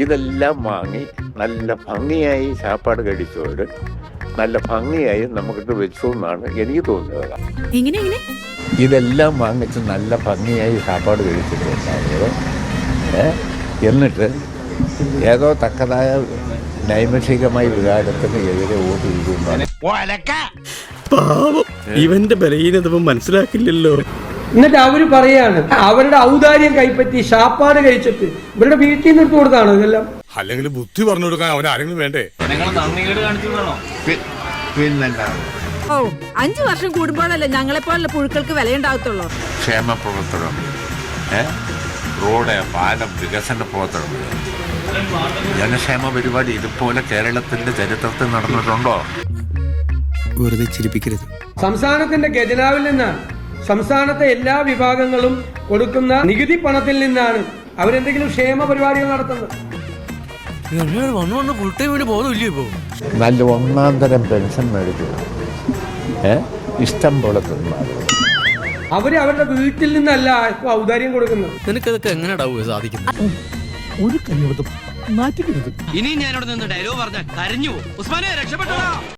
ഇതെല്ലാം വാങ്ങി നല്ല ഭംഗിയായി സാപ്പാട് കഴിച്ചവർ നല്ല ഭംഗിയായി നമുക്കിട്ട് വെച്ചു എന്നാണ് എനിക്ക് തോന്നുന്നത്. എങ്ങനെ ഇതെല്ലാം വാങ്ങിച്ച് നല്ല ഭംഗിയായി സാപ്പാട് കഴിച്ചിട്ടുണ്ടാവുന്നത്. എന്നിട്ട് ഏതോ തക്കതായ നൈമിഷികമായ വികാരത്തിന് എതിരെ വോട്ട് ചെയ്യുന്നതാണ്. ഇവന്റെ ബലഹീനത മനസ്സിലാക്കില്ലല്ലോ. എന്നിട്ട് അവര് പറയാണ് അവരുടെ ഔദാര്യം കൈപ്പറ്റി ഷാപ്പാട് കഴിച്ചിട്ട് ഇവരുടെ വീട്ടിൽ നിന്ന് എടുത്തു കൊടുത്താണ് ഇതെല്ലാം. അല്ലെങ്കിൽ ബുദ്ധി പറഞ്ഞു കൊടുക്കാൻ അവൻ ആരെങ്കിലും വേണ്ടേ? ഓ 5 വർഷം കൂടുമ്പോഴല്ലേ ഞങ്ങളെപ്പോലുള്ള പുഴുക്കൾക്ക് വിലയുണ്ടാകത്തുള്ളൂ. ക്ഷേമ പ്രവർത്തനം, റോഡ്, പാലം, വികസന പ്രവർത്തനം, ജനക്ഷേമ പരിപാടി ഇതുപോലെ കേരളത്തിന്റെ ചരിത്രത്തിൽ നടന്നിട്ടുണ്ടോ? വെറുതെ ചിരിപ്പിക്കരുത്. സംസ്ഥാനത്തിന്റെ ഖജനാവിൽ നിന്നാണ്, സംസ്ഥാനത്തെ എല്ലാ വിഭാഗങ്ങളും കൊടുക്കുന്ന നികുതി പണത്തിൽ നിന്നാണ് അവരെന്തെങ്കിലും ക്ഷേമ പരിപാടികൾ നടത്തുന്നത്. നല്ല ഒന്നാം തരം പെൻഷൻ മേടിച്ചു, ഇഷ്ടം പോലെ തിന്നാൽ. അവര് അവരുടെ വീട്ടിൽ നിന്നല്ല ഇപ്പൊ ഔദാര്യം കൊടുക്കുന്നത്. നിനക്കതൊക്കെ എങ്ങനെയാ സാധിക്കുന്നത്? ഒരു കൈ മാറ്റിക്കരുത്. ഇനി ഞാനിവിടെ നിന്ന് ഡയലോഗ് പറഞ്ഞാൽ കരഞ്ഞു. ഉസ്മാനെ രക്ഷപ്പെട്ടോ.